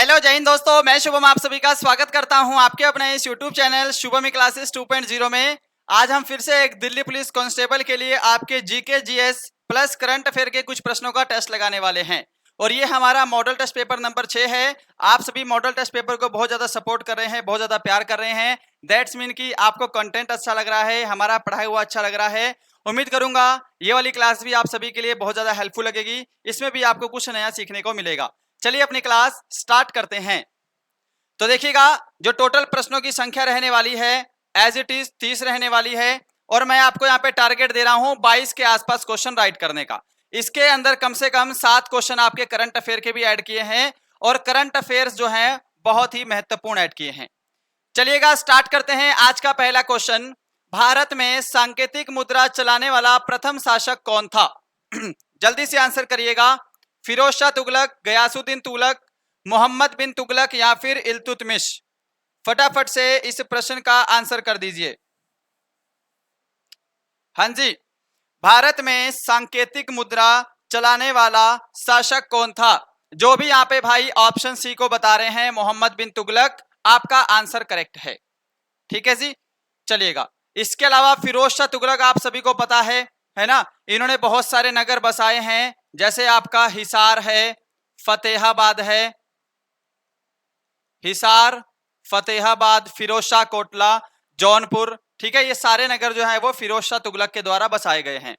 Hello जय हिंद दोस्तों, मैं शुभम आप सभी का स्वागत करता हूं आपके अपने इस यूट्यूब चैनल शुभम क्लासेस 2.0 में। आज हम फिर से एक दिल्ली पुलिस कांस्टेबल के लिए आपके GK GS plus current affair के कुछ प्रश्नों का टेस्ट लगाने वाले हैं और ये हमारा मॉडल टेस्ट पेपर नंबर 6 है। आप सभी मॉडल टेस्ट पेपर को बहुत ज़्यादा सपोर्ट कर रहे हैं, बहुत ज़्यादा प्यार कर रहे हैं। दैट्स मीन कि आपको कंटेंट अच्छा लग रहा है, हमारा पढ़ाई हुआ अच्छा लग रहा है। उम्मीद करूंगा ये वाली क्लास भी आप सभी के लिए बहुत ज़्यादा हेल्पफुल लगेगी, इसमें भी आपको कुछ नया सीखने को मिलेगा। चलिए अपनी क्लास स्टार्ट करते हैं। तो देखिएगा, जो टोटल प्रश्नों की संख्या रहने वाली है एज इट इज 30 रहने वाली है और मैं आपको यहाँ पे टारगेट दे रहा हूँ 22 के आसपास क्वेश्चन राइट करने का। इसके अंदर कम से कम 7 क्वेश्चन आपके करंट अफेयर के भी ऐड किए हैं और करंट अफेयर्स जो हैं बहुत ही महत्वपूर्ण ऐड किए हैं। चलिएगा स्टार्ट करते हैं। आज का पहला क्वेश्चन, भारत में सांकेतिक मुद्रा चलाने वाला प्रथम शासक कौन था? जल्दी से आंसर करिएगा। फिरोज शाह तुगलक, गयासुद्दीन तुगलक, मोहम्मद बिन तुगलक या फिर इल्तुतमिश? फटाफट से इस प्रश्न का आंसर कर दीजिए। हाँ जी, भारत में सांकेतिक मुद्रा चलाने वाला शासक कौन था? जो भी यहाँ पे भाई ऑप्शन सी को बता रहे हैं मोहम्मद बिन तुगलक, आपका आंसर करेक्ट है। ठीक है जी, चलिएगा। इसके अलावा फिरोज शाह तुगलक आप सभी को पता है ना, इन्होंने बहुत सारे नगर बसाए हैं, जैसे आपका हिसार है, फतेहाबाद है, हिसार, फतेहाबाद, फिरोज शाह कोटला, जौनपुर। ठीक है, ये सारे नगर जो है वो फिरोज शाह तुगलक के द्वारा बसाए गए हैं।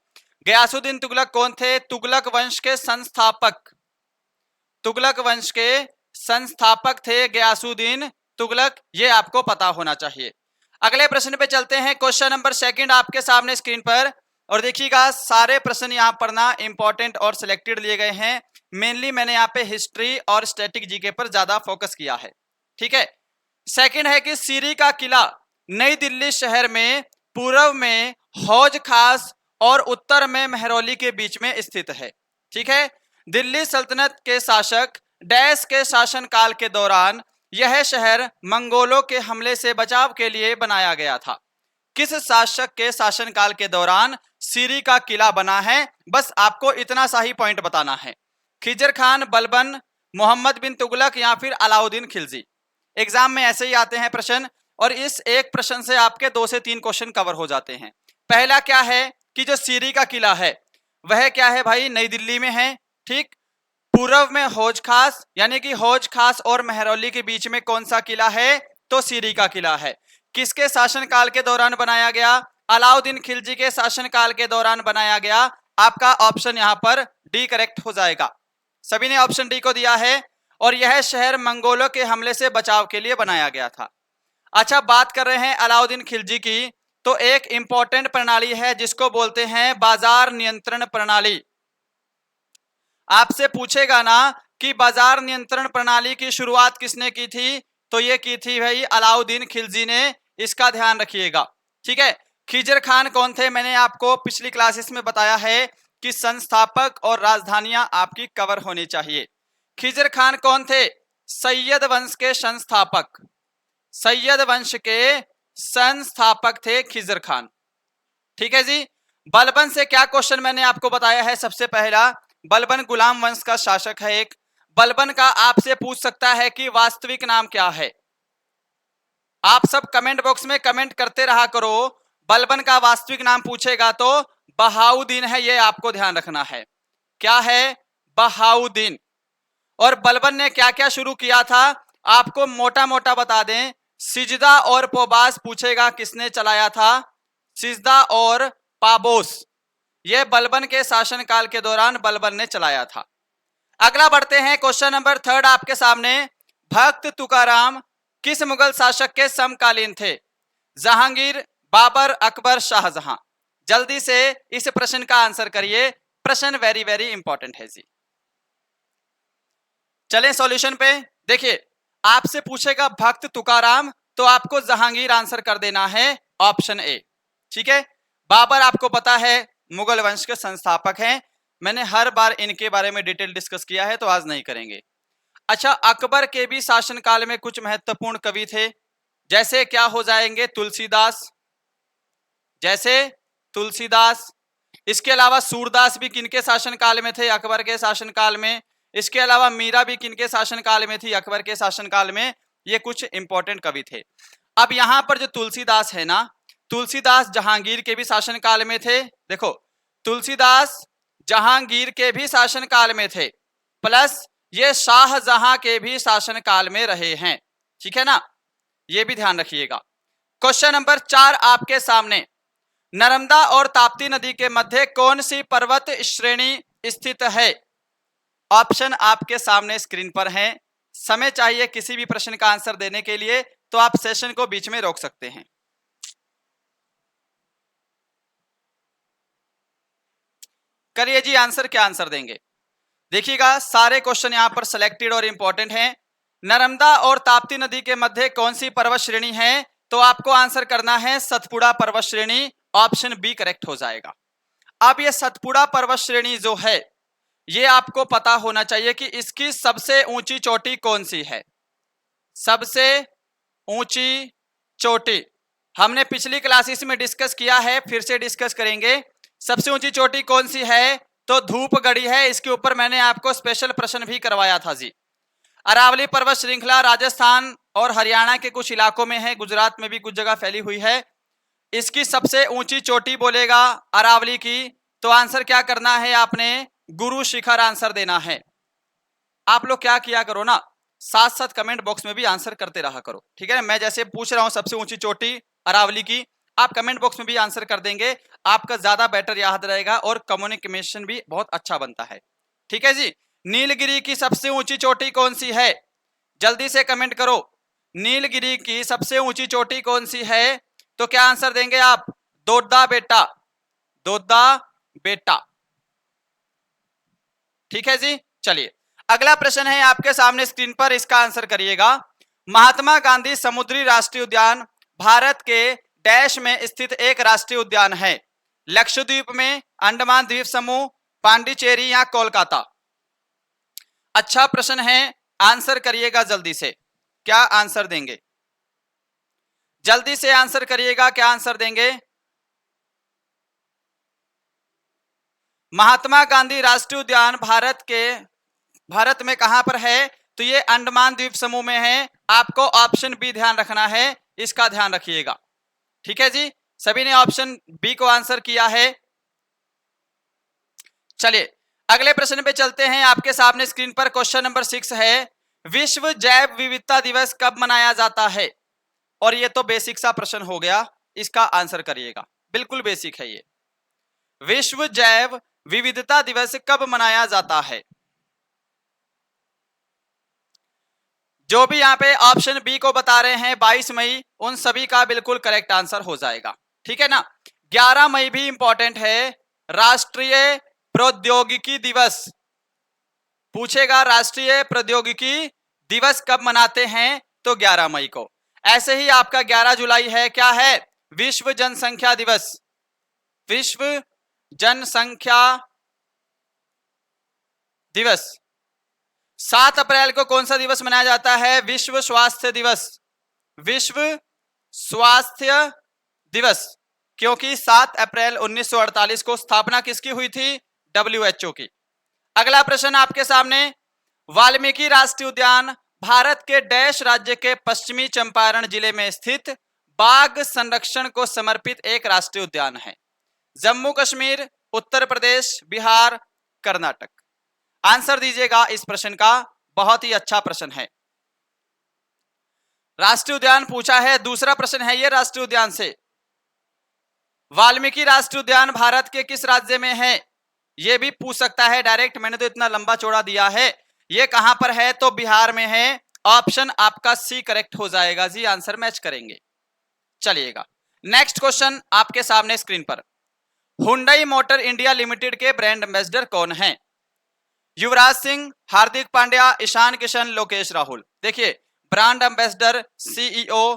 गयासुद्दीन तुगलक कौन थे? तुगलक वंश के संस्थापक, तुगलक वंश के संस्थापक थे गयासुद्दीन तुगलक, ये आपको पता होना चाहिए। अगले प्रश्न पे चलते हैं। क्वेश्चन नंबर 2 आपके सामने स्क्रीन पर, और देखिएगा सारे प्रश्न यहाँ पढ़ना इंपॉर्टेंट और सिलेक्टेड लिए गए हैं। मेनली मैंने यहाँ पे हिस्ट्री और स्टैटिक जीके पर ज्यादा फोकस किया है। ठीक है, सेकंड है कि सीरी का किला नई दिल्ली शहर में पूर्व में हौज खास और उत्तर में मेहरौली के बीच में स्थित है। ठीक है, दिल्ली सल्तनत के शासक डैश के शासनकाल के दौरान यह शहर मंगोलों के हमले से बचाव के लिए बनाया गया था। किस शासक के शासनकाल के दौरान सीरी का किला बना है? बस आपको इतना सा ही पॉइंट बताना है। खिजर खान, बलबन, मोहम्मद बिन तुगलक या फिर अलाउद्दीन खिलजी? एग्जाम में ऐसे ही आते हैं प्रश्न और इस एक प्रश्न से आपके 2 से 3 क्वेश्चन कवर हो जाते हैं। पहला क्या है कि जो सीरी का किला है वह क्या है भाई? नई दिल्ली में है। ठीक, पूर्व में हौज खास, यानी कि हौज खास और मेहरौली के बीच में कौन सा किला है? तो सीरी का किला है। किसके शासनकाल के दौरान बनाया गया? अलाउद्दीन खिलजी के शासनकाल के दौरान बनाया गया। आपका ऑप्शन यहाँ पर डी करेक्ट हो जाएगा। सभी ने ऑप्शन डी को दिया है और यह शहर मंगोलों के हमले से बचाव के लिए बनाया गया था। अच्छा, बात कर रहे हैं अलाउद्दीन खिलजी की, तो एक इंपॉर्टेंट प्रणाली है जिसको बोलते हैं बाजार नियंत्रण प्रणाली। आपसे पूछेगा ना कि बाजार नियंत्रण प्रणाली की शुरुआत किसने की थी, तो ये की थी भाई अलाउद्दीन खिलजी ने, इसका ध्यान रखिएगा। ठीक है, खिजर खान कौन थे? मैंने आपको पिछली क्लासेस में बताया है कि संस्थापक और राजधानियां आपकी कवर होनी चाहिए। खिजर खान कौन थे? सैयद वंश के संस्थापक, सैयद वंश के संस्थापक थे खिजर खान। ठीक है जी। बलबन से क्या क्वेश्चन मैंने आपको बताया है? सबसे पहला, बलबन गुलाम वंश का शासक है एक। बलबन का आपसे पूछ सकता है कि वास्तविक नाम क्या है। आप सब कमेंट बॉक्स में कमेंट करते रहा करो। बलबन का वास्तविक नाम पूछेगा तो बहाउद्दीन है, ये आपको ध्यान रखना है। क्या है? बहाउद्दीन। और बलबन ने क्या क्या शुरू किया था आपको मोटा मोटा बता दें। सिजदा और पोबास पूछेगा किसने चलाया था? सिजदा और पाबोस, यह बलबन के शासनकाल के दौरान बलबन ने चलाया था। अगला बढ़ते हैं, क्वेश्चन नंबर 3 आपके सामने। भक्त तुकाराम किस मुगल शासक के समकालीन थे? जहांगीर, बाबर, अकबर, शाहजहां? जल्दी से इस प्रश्न का आंसर करिए। प्रश्न वेरी वेरी इंपॉर्टेंट है जी। चलें सॉल्यूशन पे। देखिए, आपसे पूछेगा भक्त तुकाराम, तो आपको जहांगीर आंसर कर देना है, ऑप्शन ए। ठीक है, बाबर आपको पता है मुगल वंश के संस्थापक हैं। मैंने हर बार इनके बारे में डिटेल डिस्कस किया है तो आज नहीं करेंगे। अच्छा, अकबर के भी शासनकाल में कुछ महत्वपूर्ण कवि थे, जैसे क्या हो जाएंगे? तुलसीदास, जैसे तुलसीदास। इसके अलावा सूरदास भी किनके शासनकाल में थे? अकबर के शासनकाल में। इसके अलावा मीरा भी किनके शासनकाल में थी? अकबर के शासनकाल में। ये कुछ इंपॉर्टेंट कवि थे। अब यहां पर जो तुलसीदास है ना, तुलसीदास जहांगीर के भी शासनकाल में थे। देखो, तुलसीदास जहांगीर के भी शासनकाल में थे, प्लस ये शाहजहां के भी शासनकाल में रहे हैं। ठीक है ना, ये भी ध्यान रखिएगा। क्वेश्चन नंबर 4 आपके सामने, नर्मदा और ताप्ती नदी के मध्य कौन सी पर्वत श्रेणी स्थित है? ऑप्शन आपके सामने स्क्रीन पर हैं। समय चाहिए किसी भी प्रश्न का आंसर देने के लिए तो आप सेशन को बीच में रोक सकते हैं। करिए जी आंसर, क्या आंसर देंगे? देखिएगा, सारे क्वेश्चन यहां पर सिलेक्टेड और इंपॉर्टेंट हैं। नर्मदा और ताप्ती नदी के मध्य कौन सी पर्वत श्रेणी है? तो आपको आंसर करना है सतपुड़ा पर्वत श्रेणी। ऑप्शन बी करेक्ट हो जाएगा। अब ये सतपुड़ा पर्वत श्रेणी जो है, ये आपको पता होना चाहिए कि इसकी सबसे ऊंची चोटी कौन सी है। सबसे ऊंची चोटी हमने पिछली क्लासेस में डिस्कस किया है, फिर से डिस्कस करेंगे। सबसे ऊंची चोटी कौन सी है? तो धूपगढ़ी है। इसके ऊपर मैंने आपको स्पेशल प्रश्न भी करवाया था जी। अरावली पर्वत श्रृंखला राजस्थान और हरियाणा के कुछ इलाकों में है, गुजरात में भी कुछ जगह फैली हुई है। इसकी सबसे ऊंची चोटी बोलेगा अरावली की, तो आंसर क्या करना है? आपने गुरु शिखर आंसर देना है। आप लोग क्या किया करो ना, साथ साथ कमेंट बॉक्स में भी आंसर करते रहा करो। ठीक है ना, मैं जैसे पूछ रहा हूं सबसे ऊंची चोटी अरावली की, आप कमेंट बॉक्स में भी आंसर कर देंगे, आपका ज्यादा बेटर याद रहेगा और कम्युनिकेशन भी बहुत अच्छा बनता है। ठीक है जी। नीलगिरी की सबसे ऊंची चोटी कौन सी है? जल्दी से कमेंट करो, नीलगिरी की सबसे ऊंची चोटी कौन सी है? तो क्या आंसर देंगे आप? दोड्डा बेटा, दोड्डा बेटा। ठीक है जी। चलिए अगला प्रश्न है आपके सामने स्क्रीन पर, इसका आंसर करिएगा। महात्मा गांधी समुद्री राष्ट्रीय उद्यान भारत के डैश में स्थित एक राष्ट्रीय उद्यान है? लक्षद्वीप में, अंडमान द्वीप समूह, पांडिचेरी या कोलकाता? अच्छा प्रश्न है, आंसर करिएगा जल्दी से। क्या आंसर देंगे? जल्दी से आंसर करिएगा, क्या आंसर देंगे? महात्मा गांधी राष्ट्रीय उद्यान भारत में कहां पर है? तो ये अंडमान द्वीप समूह में है। आपको ऑप्शन बी ध्यान रखना है, इसका ध्यान रखिएगा। ठीक है जी, सभी ने ऑप्शन बी को आंसर किया है। चलिए अगले प्रश्न पे चलते हैं। आपके सामने स्क्रीन पर क्वेश्चन नंबर 6 है, विश्व जैव विविधता दिवस कब मनाया जाता है? और ये तो बेसिक सा प्रश्न हो गया, इसका आंसर करिएगा, बिल्कुल बेसिक है ये। विश्व जैव विविधता दिवस कब मनाया जाता है? जो भी यहाँ पे ऑप्शन बी को बता रहे हैं 22 मई, उन सभी का बिल्कुल करेक्ट आंसर हो जाएगा। ठीक है ना। 11 मई भी इंपॉर्टेंट है, राष्ट्रीय प्रौद्योगिकी दिवस पूछेगा। राष्ट्रीय प्रौद्योगिकी दिवस कब मनाते हैं? तो 11 मई को। ऐसे ही आपका 11 जुलाई है, क्या है? विश्व जनसंख्या दिवस। विश्व जनसंख्या दिवस। 7 अप्रैल को कौन सा दिवस मनाया जाता है? विश्व स्वास्थ्य दिवस। विश्व स्वास्थ्य दिवस, क्योंकि 7 अप्रैल 1948 को स्थापना किसकी हुई थी? WHO की। अगला प्रश्न आपके सामने, वाल्मीकि राष्ट्रीय उद्यान भारत के डैश राज्य के पश्चिमी चंपारण जिले में स्थित बाघ संरक्षण को समर्पित एक राष्ट्रीय उद्यान है? जम्मू कश्मीर, उत्तर प्रदेश, बिहार, कर्नाटक? आंसर दीजिएगा इस प्रश्न का, बहुत ही अच्छा प्रश्न है। राष्ट्रीय उद्यान पूछा है, दूसरा प्रश्न है ये राष्ट्रीय उद्यान से। वाल्मीकि राष्ट्रीय उद्यान भारत के किस राज्य में है? ये भी पूछ सकता है डायरेक्ट, मैंने तो इतना लंबा चौड़ा दिया है। ये कहां पर है? तो बिहार में है। ऑप्शन आपका सी करेक्ट हो जाएगा जी, आंसर मैच करेंगे। चलिएगा नेक्स्ट क्वेश्चन आपके सामने स्क्रीन पर, हुंडई मोटर इंडिया लिमिटेड के ब्रांड एम्बेसडर कौन है? युवराज सिंह, हार्दिक पांड्या, ईशान किशन, लोकेश राहुल? देखिए ब्रांड एम्बेसडर, सीईओ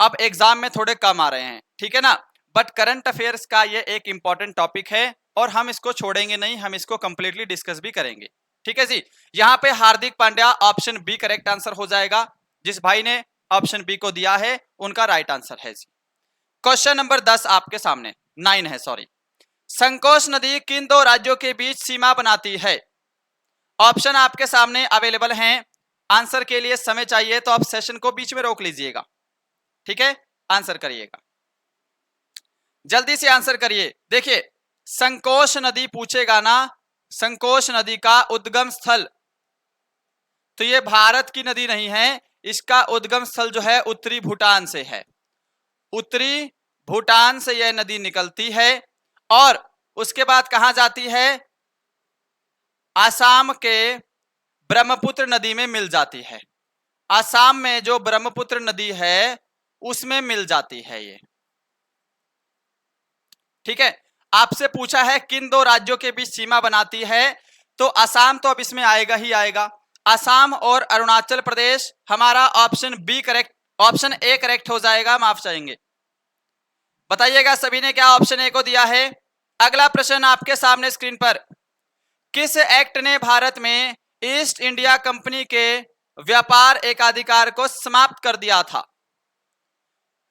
अब एग्जाम में थोड़े कम आ रहे हैं, ठीक है ना, बट करंट अफेयर्स का ये एक इंपॉर्टेंट टॉपिक है और हम इसको छोड़ेंगे नहीं, हम इसको कंप्लीटली डिस्कस भी करेंगे। ठीक है जी। यहाँ पे Hardik Pandya, option B correct answer हो जाएगा। जिस भाई ने ऑप्शन बी को दिया है उनका राइट आंसर है जी। क्वेश्चन नंबर 10 आपके सामने, 9 है सॉरी। संकोच नदी किन दो राज्यों के बीच सीमा बनाती है? ऑप्शन आपके सामने अवेलेबल हैं। आंसर के लिए समय चाहिए तो आप सेशन को बीच में रोक लीजिएगा, ठीक है। आंसर करिएगा, जल्दी से आंसर करिए। देखिए संकोश नदी पूछेगा ना, संकोश नदी का उद्गम स्थल, तो ये भारत की नदी नहीं है, इसका उद्गम स्थल जो है उत्तरी भूटान से है। उत्तरी भूटान से यह नदी निकलती है और उसके बाद कहां जाती है, आसाम के ब्रह्मपुत्र नदी में मिल जाती है। आसाम में जो ब्रह्मपुत्र नदी है उसमें मिल जाती है ये, ठीक है। आपसे पूछा है किन दो राज्यों के बीच सीमा बनाती है, तो आसाम तो अब इसमें आएगा ही आएगा। आसाम और अरुणाचल प्रदेश, हमारा option B correct, option A correct हो जाएगा, माफ चाहेंगे। बताइएगा सभी ने क्या ऑप्शन ए को दिया है। अगला प्रश्न आपके सामने स्क्रीन पर, किस एक्ट ने भारत में ईस्ट इंडिया कंपनी के व्यापार एकाधिकार को समाप्त कर दिया था।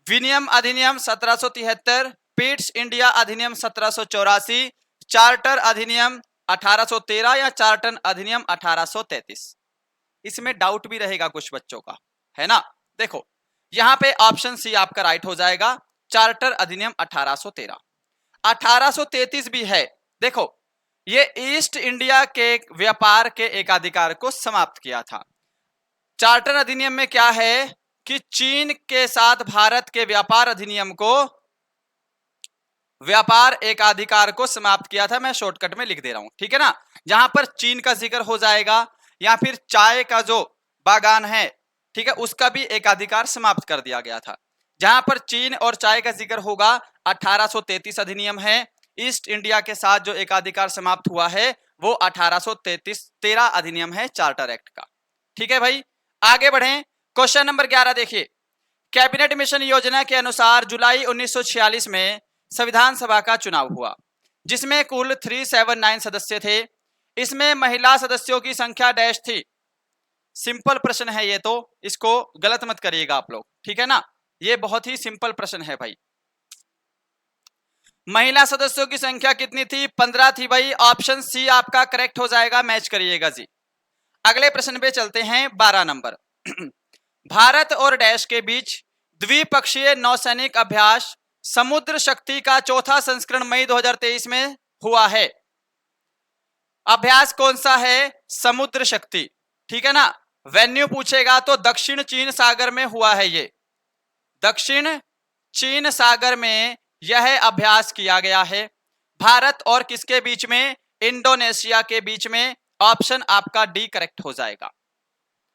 विनियम अधिनियम 1773, पीट्स इंडिया अधिनियम 1784, चार्टर अधिनियम 1813 या चार्टर अधिनियम 1833। इसमें डाउट भी रहेगा कुछ बच्चों का, है ना। देखो यहां पे ऑप्शन सी आपका राइट हो जाएगा, चार्टर अधिनियम 1813। 1833 भी है। देखो ये ईस्ट इंडिया के व्यापार के एकाधिकार को समाप्त किया था। चार्टर अधिनियम में क्या है कि चीन के साथ भारत के व्यापार अधिनियम को, व्यापार एकाधिकार को समाप्त किया था। मैं शॉर्टकट में लिख दे रहा हूं, ठीक है ना। जहां पर चीन का जिक्र हो जाएगा या फिर चाय का जो बागान है, ठीक है, उसका भी एकाधिकार समाप्त कर दिया गया था। जहां पर चीन और चाय का जिक्र होगा 1833 अधिनियम है। ईस्ट इंडिया के साथ जो एकाधिकार समाप्त हुआ है वो 1813 अधिनियम है चार्टर एक्ट का, ठीक है भाई। आगे बढ़ें, क्वेश्चन नंबर 11 देखिए। कैबिनेट मिशन योजना के अनुसार जुलाई 1946 में संविधान सभा का चुनाव हुआ, जिसमें कुल 379 सदस्य थे। इसमें महिला सदस्यों की संख्या डैश थी। सिंपल प्रश्न है ये, तो इसको गलत मत करिएगा आप लोग, ठीक है ना। ये बहुत ही सिंपल प्रश्न है भाई। महिला सदस्यों की संख्या कितनी थी, 15 थी भाई। ऑप्शन सी आपका करेक्ट हो जाएगा, मैच करिएगा जी। अगले प्रश्न पे चलते हैं, 12 नंबर। भारत और डैश के बीच द्विपक्षीय नौसैनिक अभ्यास समुद्र शक्ति का चौथा संस्करण मई 2023 में हुआ है। अभ्यास कौन सा है, समुद्र शक्ति, ठीक है ना। वेन्यू पूछेगा तो दक्षिण चीन सागर में हुआ है। ये दक्षिण चीन सागर में यह अभ्यास किया गया है। भारत और किसके बीच में, इंडोनेशिया के बीच में। ऑप्शन आपका डी करेक्ट हो जाएगा।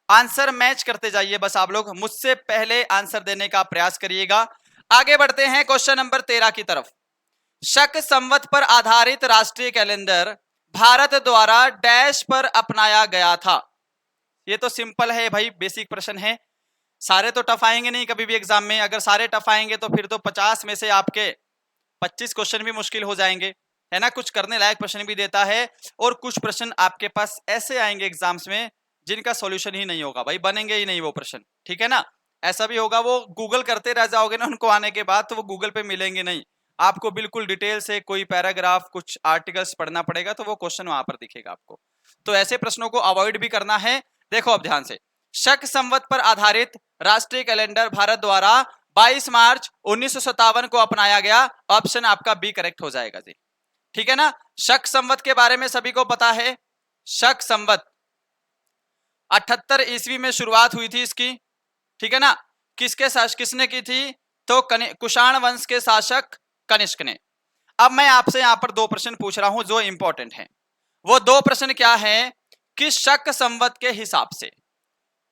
आंसर मैच करते जाइए बस, आप लोग मुझसे पहले आंसर देने का प्रयास करिएगा। आगे बढ़ते हैं क्वेश्चन नंबर 13 की तरफ। शक संवत पर आधारित राष्ट्रीय कैलेंडर भारत द्वारा डैश पर अपनाया गया था। ये तो सिंपल है भाई, बेसिक प्रश्न है। सारे तो टफ आएंगे नहीं कभी भी एग्जाम में। अगर सारे टफ आएंगे तो फिर तो 50 में से आपके 25 क्वेश्चन भी मुश्किल हो जाएंगे, है ना। कुछ करने लायक प्रश्न भी देता है और कुछ प्रश्न आपके पास ऐसे आएंगे एग्जाम्स में जिनका सॉल्यूशन ही नहीं होगा भाई, बनेंगे ही नहीं वो प्रश्न, ठीक है ना। ऐसा भी होगा वो गूगल करते रह जाओगे ना उनको आने के बाद, तो वो गूगल पे मिलेंगे नहीं आपको। बिल्कुल डिटेल से कोई पैराग्राफ, कुछ आर्टिकल्स पढ़ना पड़ेगा तो वो क्वेश्चन वहां पर दिखेगा आपको। तो ऐसे प्रश्नों को अवॉइड भी करना है। देखो अब ध्यान से, शक संवत पर आधारित राष्ट्रीय कैलेंडर भारत द्वारा 22 मार्च 1957 को अपनाया गया। ऑप्शन आपका बी करेक्ट हो जाएगा जी, ठीक है ना। शक संवत के बारे में सभी को पता है। शक संवत 78 ईस्वी में शुरुआत हुई थी इसकी, ठीक है ना। किसने की थी, तो कुषाण वंश के शासक कनिष्क ने। अब मैं आपसे यहां पर दो प्रश्न पूछ रहा हूं जो इंपॉर्टेंट हैं। वो दो प्रश्न क्या है कि शक संवत के हिसाब से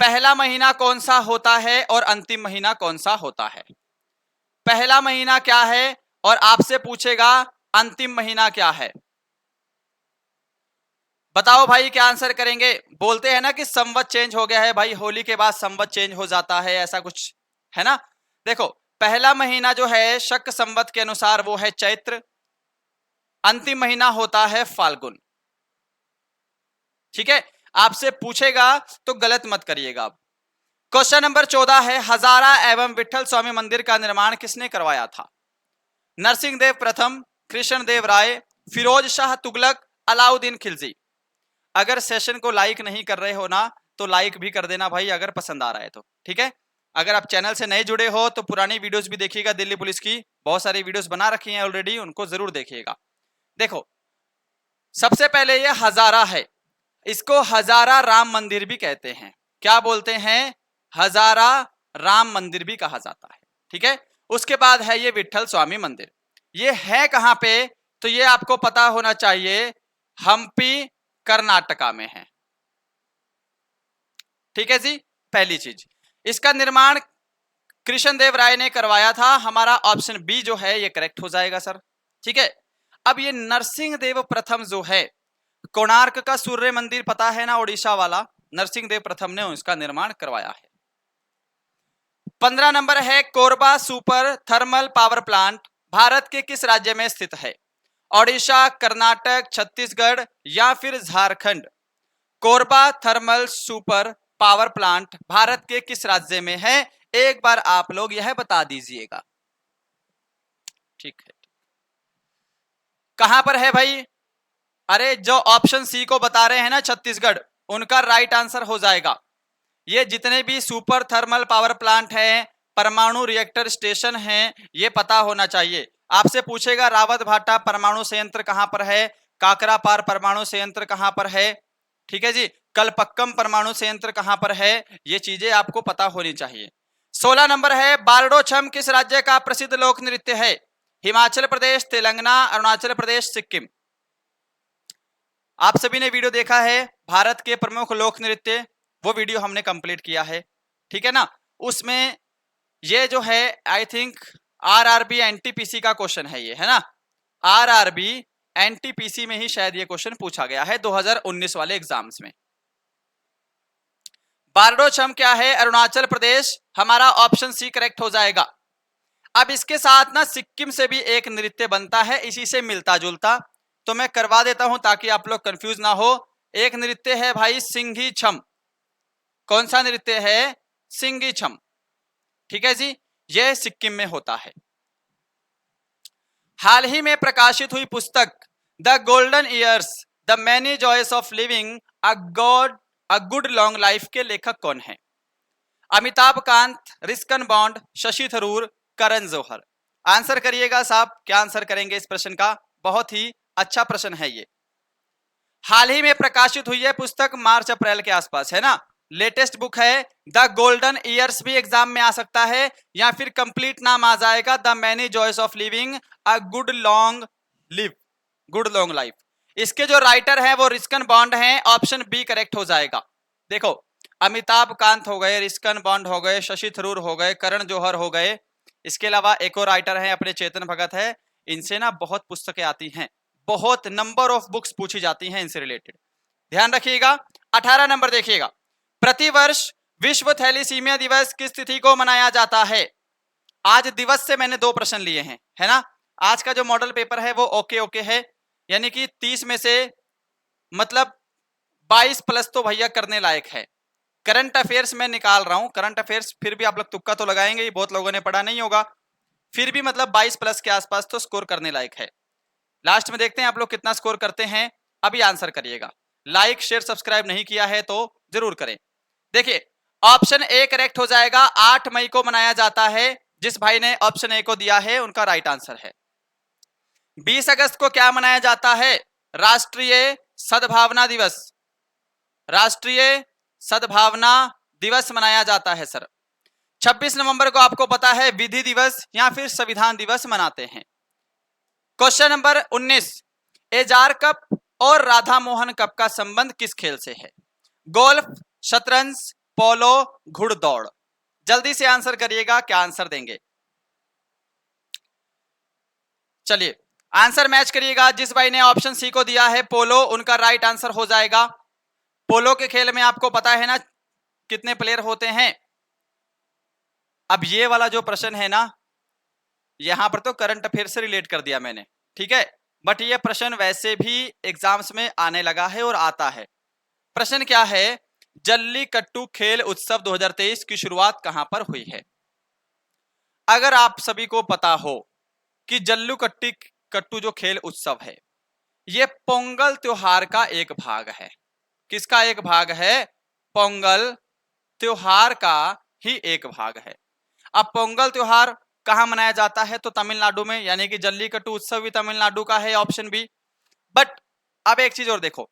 पहला महीना कौन सा होता है और अंतिम महीना कौन सा होता है। पहला महीना क्या है और आपसे पूछेगा अंतिम महीना क्या है। बताओ भाई क्या आंसर करेंगे। बोलते हैं ना कि संवत चेंज हो गया है भाई, होली के बाद संवत चेंज हो जाता है, ऐसा कुछ है ना। देखो पहला महीना जो है शक संवत के अनुसार वो है चैत्र, अंतिम महीना होता है फाल्गुन, ठीक है। आपसे पूछेगा तो गलत मत करिएगा। अब क्वेश्चन नंबर 14 है, हजारा एवं विठल स्वामी मंदिर का निर्माण किसने करवाया था। नरसिंह देव प्रथम, कृष्ण देव राय, फिरोज शाह तुगलक, अलाउद्दीन खिलजी। अगर सेशन को लाइक नहीं कर रहे हो ना तो लाइक भी कर देना भाई, अगर पसंद आ रहा है तो, ठीक है। अगर आप चैनल से नए जुड़े हो तो पुरानी वीडियोस भी देखिएगा, दिल्ली पुलिस की बहुत सारी वीडियोस बना रखी हैं ऑलरेडी, उनको जरूर देखिएगा। देखो सबसे पहले ये हजारा है, इसको हजारा राम मंदिर भी कहते हैं। क्या बोलते हैं? हजारा राम मंदिर भी कहा जाता है, ठीक है। उसके बाद है ये विट्ठल स्वामी मंदिर। ये है कहां पे? तो ये आपको पता होना चाहिए, हम्पी कर्नाटका में है, ठीक है जी। पहली चीज, इसका निर्माण कृष्णदेव राय ने करवाया था। हमारा ऑप्शन बी जो है ये करेक्ट हो जाएगा सर, ठीक है। अब ये नरसिंह देव प्रथम जो है, कोणार्क का सूर्य मंदिर पता है ना, ओडिशा वाला, नरसिंह देव प्रथम ने उसका निर्माण करवाया है। 15 नंबर है, Korba super thermal power plant Bharat के किस राज्य में स्थित है? ओडिशा, कर्नाटक, छत्तीसगढ़ या फिर Jharkhand? Korba thermal super power plant Bharat के किस राज्य में है? एक बार आप लोग यह बता दीजिएगा, ठीक है। कहां पर है भाई? अरे जो ऑप्शन सी को बता रहे हैं ना, छत्तीसगढ़, उनका राइट आंसर हो जाएगा। ये जितने भी सुपर थर्मल पावर प्लांट हैं, परमाणु रिएक्टर स्टेशन हैं, ये पता होना चाहिए। आपसे पूछेगा रावत भाटा परमाणु संयंत्र कहां पर है, काकरापार परमाणु संयंत्र कहां पर है, ठीक है जी, कलपक्कम परमाणु संयंत्र कहां पर है, ये चीजें आपको पता होनी चाहिए। 16 नंबर है, बारडो छम किस राज्य का प्रसिद्ध लोक नृत्य है? हिमाचल प्रदेश, तेलंगाना, अरुणाचल प्रदेश, सिक्किम? आप सभी ने वीडियो देखा है भारत के प्रमुख लोक नृत्य, वो वीडियो हमने कंप्लीट किया है, ठीक है ना। उसमें ये जो है आई थिंक आरआरबी एनटीपीसी का क्वेश्चन है ये, है ना। आरआरबी एनटीपीसी में ही शायद ये क्वेश्चन पूछा गया है 2019 वाले एग्जाम्स में। बारडो छम क्या है? अरुणाचल प्रदेश, हमारा ऑप्शन सी करेक्ट हो जाएगा। अब इसके साथ ना सिक्किम से भी एक नृत्य बनता है इसी से मिलता जुलता, तो मैं करवा देता हूं ताकि आप लोग कंफ्यूज ना हो। एक नृत्य है भाई सिंघी छम। कौन सा नृत्य है? सिंघी छम, ठीक है जी, यह सिक्किम में होता है। हाल ही में प्रकाशित हुई पुस्तक the golden years the many joys of living a good long life के लेखक कौन है? Amitabh Kant, Ruskin Bond, Shashi Tharoor, Karan Johar? Answer करिएगा साहब, क्या आंसर करेंगे इस प्रश्न का? बहुत ही अच्छा प्रश्न है ये। हाल ही में प्रकाशित हुई है पुस्तक, मार्च अप्रैल के आसपास, है ना। लेटेस्ट बुक है द गोल्डन ईयर्स, भी एग्जाम में आ सकता है, या फिर कंप्लीट नाम आ जाएगा the many joys of living a good long life. इसके जो राइटर हैं वो रिस्कन बॉन्ड हैं, ऑप्शन बी करेक्ट हो जाएगा। देखो अमिताभ कांत हो गए, रिस्कन बॉन्ड हो गए, शशि थरूर हो गए, करण जौहर हो गए, इसके अलावा एक और राइटर है अपने चेतन भगत है। इनसे ना बहुत पुस्तकें आती हैं, बहुत नंबर ऑफ बुक्स पूछी जाती हैं इनसे रिलेटेड, ध्यान रखिएगा। 18 नंबर देखिएगा, प्रतिवर्ष विश्व थैलीसीमिया दिवस किस तिथि को मनाया जाता है? आज दिवस से मैंने 2 प्रश्न लिए हैं, है ना। आज का जो मॉडल पेपर है वो ओके है, यानी कि 30 में से मतलब 22 प्लस तो भैया करने लायक है। करंट अफेयर्स में निकाल रहा हूं, करंट अफेयर्स फिर भी आप लोग तुक्का तो लगाएंगे ही, बहुत लोगों ने पढ़ा नहीं होगा, फिर भी मतलब 22 प्लस के आसपास तो स्कोर करने लायक है। लास्ट में देखते हैं आप लोग कितना स्कोर करते हैं। अभी आंसर करिएगा, लाइक शेयर सब्सक्राइब नहीं किया है तो जरूर करें। देखिए ऑप्शन ए करेक्ट हो जाएगा, 8 मई को मनाया जाता है। जिस भाई ने ऑप्शन ए को दिया है उनका राइट आंसर है। 20 अगस्त को क्या मनाया जाता है? राष्ट्रीय सद्भावना दिवस, राष्ट्रीय सद्भावना दिवस मनाया जाता है सर। 26 नवंबर को आपको पता है विधि दिवस या फिर संविधान दिवस मनाते हैं। क्वेश्चन नंबर 19, एजार कप और राधा मोहन कप का संबंध किस खेल से है? गोल्फ, शतरंज, पोलो, घुड़दौड़? जल्दी से आंसर करिएगा, क्या आंसर देंगे? चलिए आंसर मैच करिएगा। जिस भाई ने ऑप्शन सी को दिया है पोलो, उनका राइट आंसर हो जाएगा। पोलो के खेल में आपको पता है ना कितने प्लेयर होते हैं। अब ये वाला जो प्रश्न है ना, यहां पर तो करंट अफेयर से रिलेट कर दिया मैंने, ठीक है, बट ये प्रश्न वैसे भी एग्जाम्स में आने लगा है और आता है। प्रश्न क्या है? जल्लीकट्टू खेल उत्सव 2023 की शुरुआत कहां पर हुई है? अगर आप सभी को पता हो कि जल्लीकट्टू जो खेल उत्सव है ये पोंगल त्योहार का एक भाग है, किसका एक भाग है? पोंगल त्योहार का ही एक भाग है। अब पोंगल त्योहार कहां मनाया जाता है? तो तमिलनाडु में, यानी कि जल्लीकट्टू उत्सव भी तमिलनाडु का है, ऑप्शन बी। बट अब एक चीज और देखो,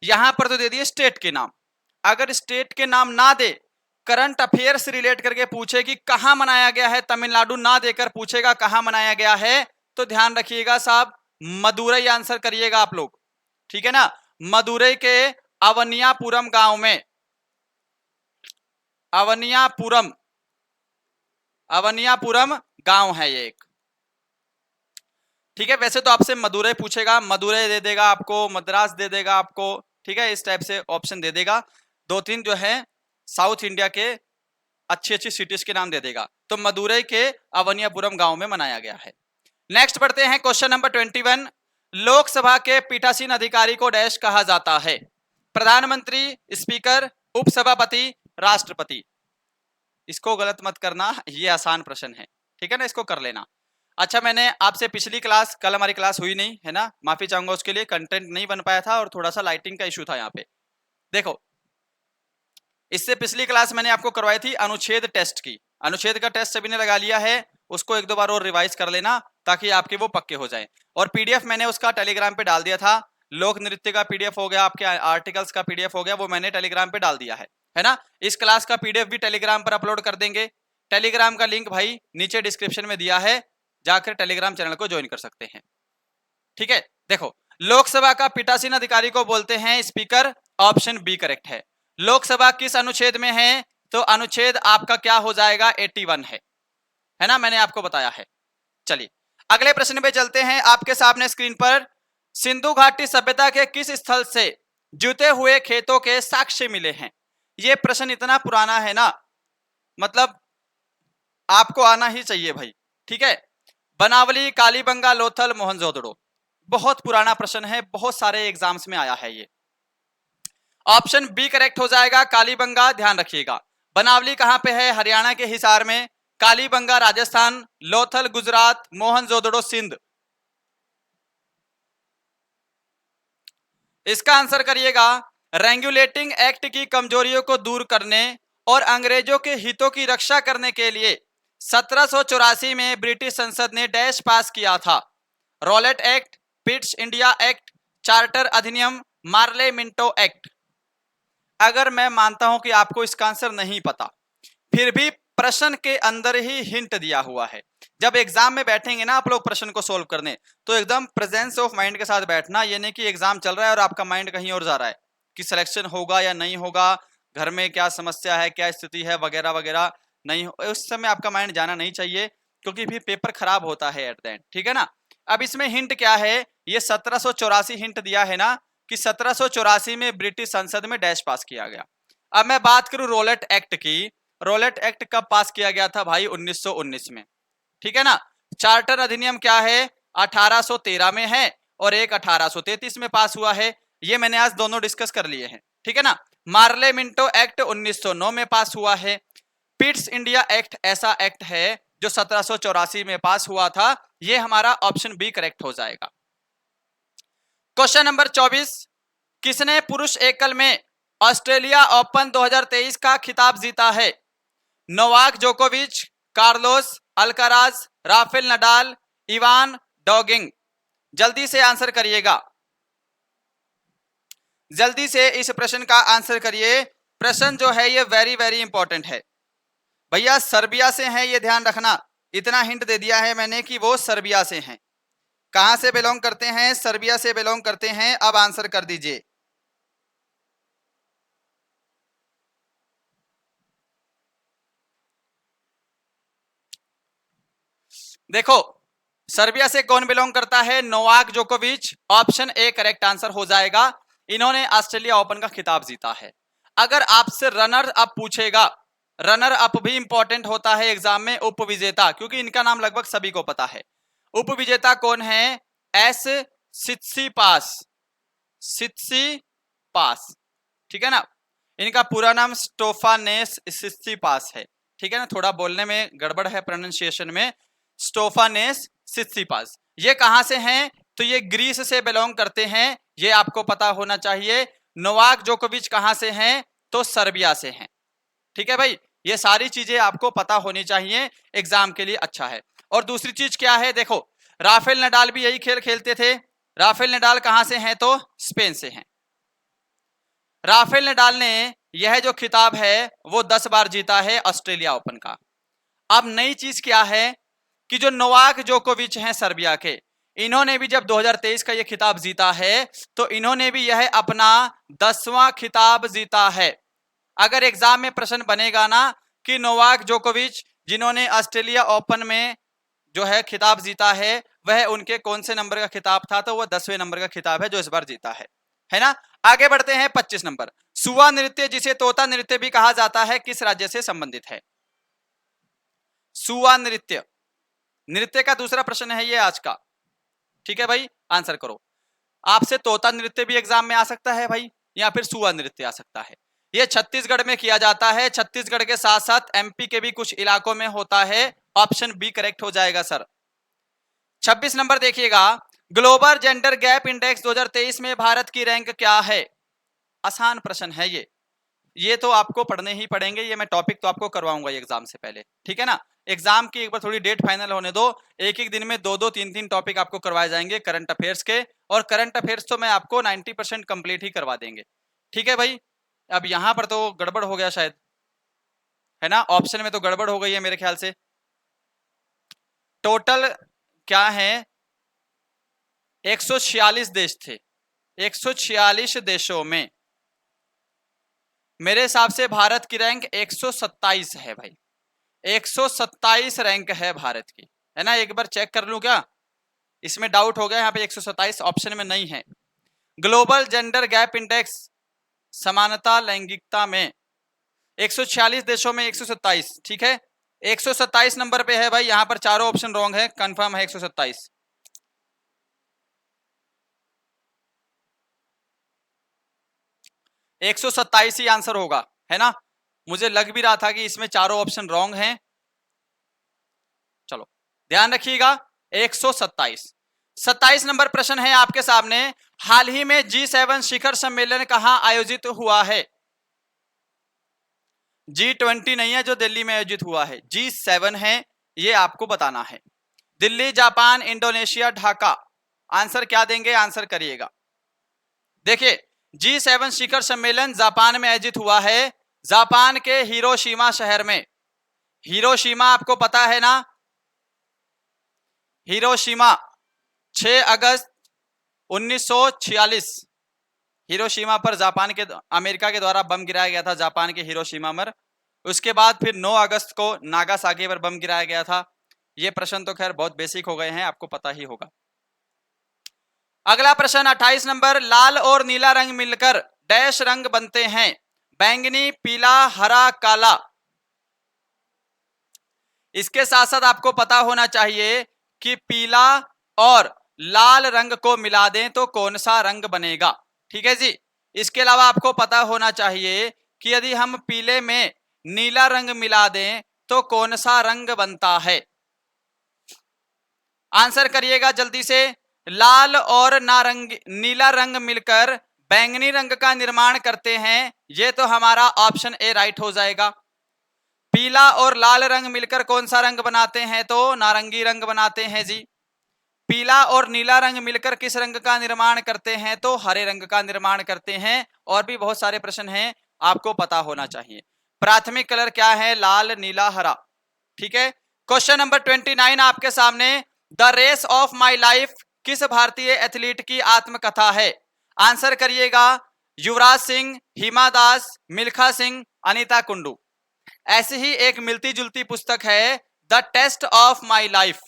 यहां पर तो दे दिए स्टेट के नाम, अगर स्टेट के नाम ना दे, करंट अफेयर से रिलेट करके पूछे कि कहां मनाया गया है, तमिलनाडु ना देकर पूछेगा कहां मनाया गया है, तो ध्यान रखिएगा साहब, मदुरई आंसर करिएगा आप लोग, ठीक है ना। मदुरई के अवनियापुरम गांव में, अवनियापुरम गांव है ये एक, ठीक है। वैसे तो आपसे मदुरई पूछेगा, मदुरई दे देगा आपको, मद्रास दे देगा आपको, ठीक है, इस टाइप से ऑप्शन दे देगा। दो तीन जो है साउथ इंडिया के अच्छी अच्छी सिटीज के नाम दे देगा। तो मदुरई के अवनियापुरम गांव में मनाया गया है। नेक्स्ट बढ़ते हैं क्वेश्चन नंबर 21। लोकसभा के पीठासीन अधिकारी को डैश कहा जाता है? प्रधानमंत्री, स्पीकर, उपसभापति, राष्ट्रपति। इसको गलत मत करना, ये आसान प्रश्न है, ठीक है ना, इसको कर लेना। अच्छा, मैंने आपसे पिछली क्लास, कल हमारी क्लास हुई नहीं है ना, माफी चाहूंगा उसके लिए, कंटेंट नहीं बन पाया था और थोड़ा सा लाइटिंग का इशू था यहाँ पे। देखो, इससे पिछली क्लास मैंने आपको करवाई थी अनुच्छेद टेस्ट की, अनुच्छेद का टेस्ट सभी ने लगा लिया है, उसको एक दो बार और रिवाइज कर लेना ताकि आपके वो पक्के हो जाए। और पीडीएफ मैंने उसका टेलीग्राम पे डाल दिया था, लोक नृत्य का पीडीएफ हो गया, आपके आर्टिकल्स का पीडीएफ हो गया, वो मैंने टेलीग्राम पे डाल दिया है ना। इस क्लास का पीडीएफ भी टेलीग्राम पर अपलोड कर देंगे। टेलीग्राम का लिंक भाई नीचे डिस्क्रिप्शन में दिया है, जाकर टेलीग्राम चैनल को ज्वाइन कर सकते हैं, ठीक है। देखो, लोकसभा का पीठासीन अधिकारी को बोलते हैं स्पीकर, ऑप्शन बी करेक्ट है। लोकसभा किस अनुच्छेद में है? तो अनुच्छेद आपका क्या हो जाएगा? 81 है ना, मैंने आपको बताया है। चलिए अगले प्रश्न पे चलते हैं। आपके सामने स्क्रीन पर सिंधु घाटी सभ्यता के किस स्थल से जुते हुए खेतों के साक्ष्य मिले हैं? ये प्रश्न इतना पुराना है ना, मतलब आपको आना ही चाहिए भाई, ठीक है। बनावली, कालीबंगा, लोथल, मोहनजोदड़ो, बहुत पुराना प्रश्न है, बहुत सारे एग्जाम्स में आया है ये। ऑप्शन बी करेक्ट हो जाएगा, कालीबंगा। ध्यान रखिएगा, बनावली कहां पे है? हरियाणा के हिसार में। कालीबंगा राजस्थान, लोथल गुजरात, मोहनजोदड़ो सिंध। इसका आंसर करिएगा, रेगुलेटिंग एक्ट की कमजोरियों को दूर करने और अंग्रेजों के हितों की रक्षा करने के लिए 1784 में ब्रिटिश संसद ने डैश पास किया था? Rowlatt act, Pitt's India act, charter अधिनियम, मार्ले मिंटो एक्ट। अगर मैं मानता हूं कि आपको इसका आंसर नहीं पता, फिर भी प्रश्न के अंदर ही हिंट दिया हुआ है। जब एग्जाम में बैठेंगे ना आप लोग प्रश्न को सोल्व करने, तो एकदम प्रेजेंस ऑफ माइंड के साथ बैठना, ये नहीं कि एग्जाम चल रहा है और आपका माइंड कहीं और जा रहा है कि सिलेक्शन होगा या नहीं होगा, घर में क्या समस्या है, क्या स्थिति है, वगैरह वगैरह नहीं, उस समय आपका माइंड जाना नहीं चाहिए, क्योंकि फिर पेपर खराब होता है एट द एंड, ठीक है ना। अब इसमें हिंट क्या है? ये 1784 हिंट दिया है ना, कि 1784 में ब्रिटिश संसद में डैश पास किया गया। अब मैं बात करूं रोलेट एक्ट की, रोलेट एक्ट कब पास किया गया था भाई? 1919 में, ठीक है ना। चार्टर अधिनियम क्या है? 1813 में है, और एक 1833 में पास हुआ है। ये मैंने आज दोनों डिस्कस कर लिए हैं, ठीक है ना। मार्ले मिंटो एक्ट 1909 में पास हुआ है। पिट्स इंडिया एक्ट ऐसा एक्ट है जो 1784 में पास हुआ था। ये हमारा ऑप्शन बी करेक्ट हो जाएगा। क्वेश्चन नंबर 24, किसने पुरुष एकल में ऑस्ट्रेलिया ओपन 2023 का खिताब जीता है? नोवाक जोकोविच, Carlos Alcaraz, Rafael Nadal, Ivan Dodig. जल्दी से आंसर करिएगा, जल्दी से इस प्रश्न का आंसर करिए। प्रश्न जो है ये वेरी वेरी इंपॉर्टेंट है भैया, सर्बिया से है, ये ध्यान रखना। इतना हिंट दे दिया है मैंने कि वो सर्बिया से हैं। कहां से बिलोंग करते हैं? सर्बिया से बिलोंग करते हैं। अब आंसर कर दीजिए। देखो, सर्बिया से कौन बिलोंग करता है? नोवाक जोकोविच। ऑप्शन ए करेक्ट आंसर हो जाएगा। इन्होंने ऑस्ट्रेलिया ओपन का खिताब जीता है। अगर आपसे रनर अप पूछेगा, रनर अप भी इंपॉर्टेंट होता है एग्जाम में, उपविजेता, क्योंकि इनका नाम लगभग सभी को पता है। उपविजेता कौन है? एस सित्सिपास, सित्सिपास, ठीक है ना। इनका पूरा नाम स्टोफानेस सित्सिपास है, ठीक है ना। थोड़ा बोलने में गड़बड़ है प्रोनाउंसिएशन में। स्टोफानेस सित्सिपास। ये कहां से हैं? तो ये ग्रीस से बिलोंग करते हैं, ये आपको पता होना चाहिए। नोवाक जोकोविच कहां से हैं? तो सर्बिया से हैं। ठीक है भाई, ये सारी चीजें आपको पता होनी चाहिए, एग्जाम के लिए अच्छा है। और दूसरी चीज क्या है, देखो राफेल नडाल भी यही खेल खेलते थे। राफेल नडाल कहां से हैं? तो स्पेन से हैं। राफेल नडाल ने यह जो खिताब है वो 10 बार जीता है ऑस्ट्रेलिया ओपन का। अब नई चीज क्या है कि जो नोवाक जोकोविच हैं सर्बिया के, इन्होंने भी जब 2023 का ये खिताब जीता है तो इन्होंने भी यह अपना 10वां खिताब जीता है। अगर एग्जाम में प्रश्न बनेगा ना कि नोवाक जोकोविच जिन्होंने ऑस्ट्रेलिया ओपन में जो है खिताब जीता है वह उनके कौन से नंबर का खिताब था, तो वह 10वें नंबर का खिताब है जो इस बार जीता है ना। आगे बढ़ते हैं 25 नंबर। सुवा नृत्य जिसे तोता नृत्य भी कहा जाता है किस राज्य से संबंधित है? सुवा नृत्य, नृत्य का दूसरा प्रश्न है ये आज का। ठीक है भाई, आंसर करो। आपसे तोता नृत्य भी एग्जाम में आ सकता है भाई, या फिर सुवा नृत्य आ सकता है। ये छत्तीसगढ़ में किया जाता है, छत्तीसगढ़ के साथ साथ एमपी के भी कुछ इलाकों में होता है। ऑप्शन बी करेक्ट हो जाएगा सर। 26 नंबर देखिएगा, ग्लोबल जेंडर गैप इंडेक्स 2023 में भारत की रैंक क्या है? आसान प्रश्न है ये तो आपको पढ़ने ही पड़ेंगे, ये मैं टॉपिक तो आपको करवाऊंगा एग्जाम से पहले, ठीक है ना। एग्जाम की एक बार थोड़ी डेट फाइनल होने दो, एक एक दिन में 2-2 3-3 टॉपिक आपको करवाए जाएंगे करंट अफेयर्स के। और करंट अफेयर्स तो मैं आपको 90% कंप्लीट ही करवा देंगे, ठीक है भाई। अब यहां पर तो गड़बड़ हो गया शायद, है ना, ऑप्शन में तो गड़बड़ हो गई है मेरे ख्याल से। टोटल क्या है, 146 देश थे। 146 देशों में मेरे हिसाब से भारत की रैंक 127 है भाई। 127 रैंक है भारत की, है ना। एक बार चेक कर लूं क्या, इसमें डाउट हो गया, यहाँ पे 127 ऑप्शन में नहीं है। ग्लोबल जेंडर गैप इंडेक्स समानता लैंगिकता में 146 देशों में 127, ठीक है। 127 नंबर पे है भाई, यहां पर चारों ऑप्शन रॉन्ग है, कंफर्म है 127। 127 ही आंसर होगा, है ना। मुझे लग भी रहा था कि इसमें चारों ऑप्शन रॉन्ग हैं। चलो ध्यान रखिएगा, 127। 27 नंबर प्रश्न है आपके सामने, हाल ही में G7 शिखर सम्मेलन कहां आयोजित हुआ है? G20 नहीं है जो दिल्ली में आयोजित हुआ है, G7 है, ये आपको बताना है। Delhi, Japan, Indonesia, Dhaka. Answer क्या देंगे, आंसर करिएगा। देखिए G7 शिखर सम्मेलन जापान में आयोजित हुआ है, जापान के हिरोशिमा शहर में। हिरोशिमा आपको पता है ना, हिरोशिमा 6 अगस्त 1946 हिरोशिमा पर जापान के अमेरिका के द्वारा बम गिराया गया था, जापान के हिरोशिमा पर। उसके बाद फिर 9 अगस्त को नागासाकी पर बम गिराया गया था। ये प्रश्न तो खैर बहुत बेसिक हो गए हैं, आपको पता ही होगा। अगला प्रश्न 28 नंबर, लाल और नीला रंग मिलकर डैश रंग बनते हैं? बैंगनी, पीला, हरा, काला। इसके साथ साथ आपको पता होना चाहिए कि पीला और लाल रंग को मिला दें तो कौन सा रंग बनेगा, ठीक है जी। इसके अलावा आपको पता होना चाहिए कि यदि हम पीले में नीला रंग मिला दें तो कौन सा रंग बनता है। आंसर करिएगा जल्दी से। लाल और नारंगी नीला रंग मिलकर बैंगनी रंग का निर्माण करते हैं, ये तो हमारा ऑप्शन ए राइट हो जाएगा। पीला और लाल रंग मिलकर कौन सा रंग बनाते हैं? तो नारंगी रंग बनाते हैं जी। पीला और नीला रंग मिलकर किस रंग का निर्माण करते हैं? तो हरे रंग का निर्माण करते हैं। और भी बहुत सारे प्रश्न हैं, आपको पता होना चाहिए। प्राथमिक कलर क्या है? लाल, नीला, हरा, ठीक है। क्वेश्चन नंबर 29 आपके सामने, the race of my life किस भारतीय एथलीट की आत्मकथा है? आंसर करिएगा। युवराज सिंह, हिमा दास, मिल्खा सिंह, अनीता कुंडू। ऐसी ही एक मिलती जुलती पुस्तक है the test of my life.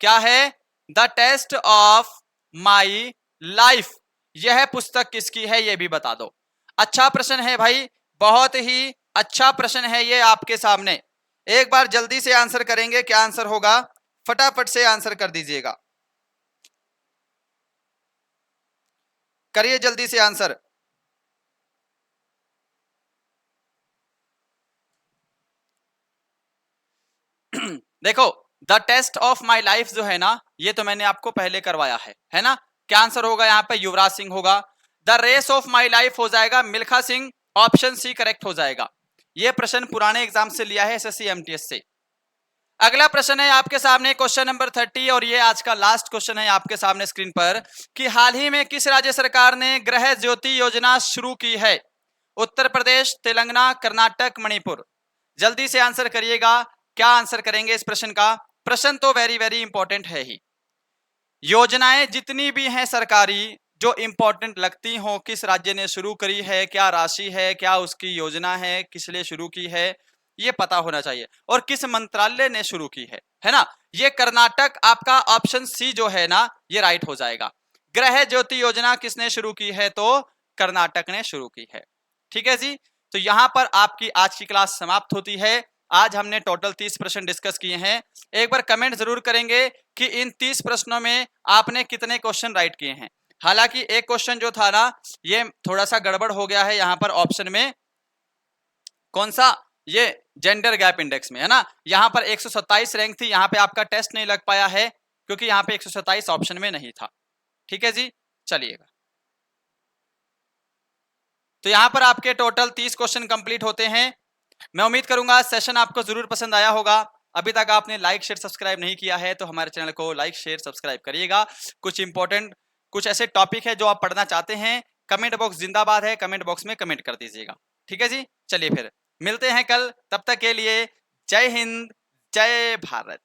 क्या है? The test of my life. यह पुस्तक किसकी है ये भी बता दो। अच्छा प्रश्न है भाई, बहुत ही अच्छा प्रश्न है ये आपके सामने। एक बार जल्दी से आंसर करेंगे, क्या आंसर होगा? फटाफट से आंसर कर दीजिएगा, करिए जल्दी से आंसर। देखो the test of my life जो है ना, ये तो मैंने आपको पहले करवाया है ना। क्या आंसर होगा यहाँ पे? युवराज सिंह होगा। The race of my life हो जाएगा Milkha Singh, option C correct हो जाएगा। यह प्रश्न पुराने एग्जाम से लिया है, एसएससी एमटीएस से। अगला प्रश्न है आपके सामने क्वेश्चन नंबर 30 और ये आज का लास्ट क्वेश्चन है आपके सामने स्क्रीन पर कि हाल ही में किस राज्य सरकार ने गृह ज्योति योजना शुरू की है? उत्तर प्रदेश, तेलंगाना, कर्नाटक, मणिपुर। जल्दी से आंसर करिएगा, क्या आंसर करेंगे इस प्रश्न का? प्रश्न तो वेरी वेरी इंपॉर्टेंट है ही। योजनाएं जितनी भी हैं सरकारी जो इंपॉर्टेंट लगती हो, किस राज्य ने शुरू करी है, क्या राशि है, क्या उसकी योजना है, किस लिए शुरू की है, ये पता होना चाहिए, और किस मंत्रालय ने शुरू की है ना? ये कर्नाटक, आपका ऑप्शन सी जो है ना ये राइट हो जाएगा। गृह ज्योति योजना किसने शुरू की है? तो कर्नाटक ने शुरू की है। ठीक है जी, तो यहां पर आपकी आज की क्लास समाप्त होती है। आज हमने टोटल 30 प्रश्न डिस्कस किए हैं। एक बार कमेंट जरूर करेंगे कि इन 30 प्रश्नों में आपने कितने क्वेश्चन राइट किए हैं। हालांकि एक क्वेश्चन जो था ना ये थोड़ा सा गड़बड़ हो गया है यहाँ पर ऑप्शन में, कौन सा? ये जेंडर गैप इंडेक्स में, है ना? यहाँ पर 127 रैंक थी, यहाँ पे आपका टेस्ट नहीं लग पाया है क्योंकि यहाँ पे 127 ऑप्शन में नहीं था। ठीक है जी, चलिएगा। तो यहाँ पर आपके टोटल 30 क्वेश्चन कंप्लीट होते हैं। मैं उम्मीद करूंगा सेशन आपको जरूर पसंद आया होगा। अभी तक आपने लाइक शेयर सब्सक्राइब नहीं किया है तो हमारे चैनल को लाइक शेयर सब्सक्राइब करिएगा। कुछ इंपॉर्टेंट कुछ ऐसे टॉपिक है जो आप पढ़ना चाहते हैं, कमेंट बॉक्स जिंदाबाद है, कमेंट बॉक्स में कमेंट कर दीजिएगा। ठीक है जी, चलिए फिर मिलते हैं कल, तब तक के लिए जय हिंद, जय भारत।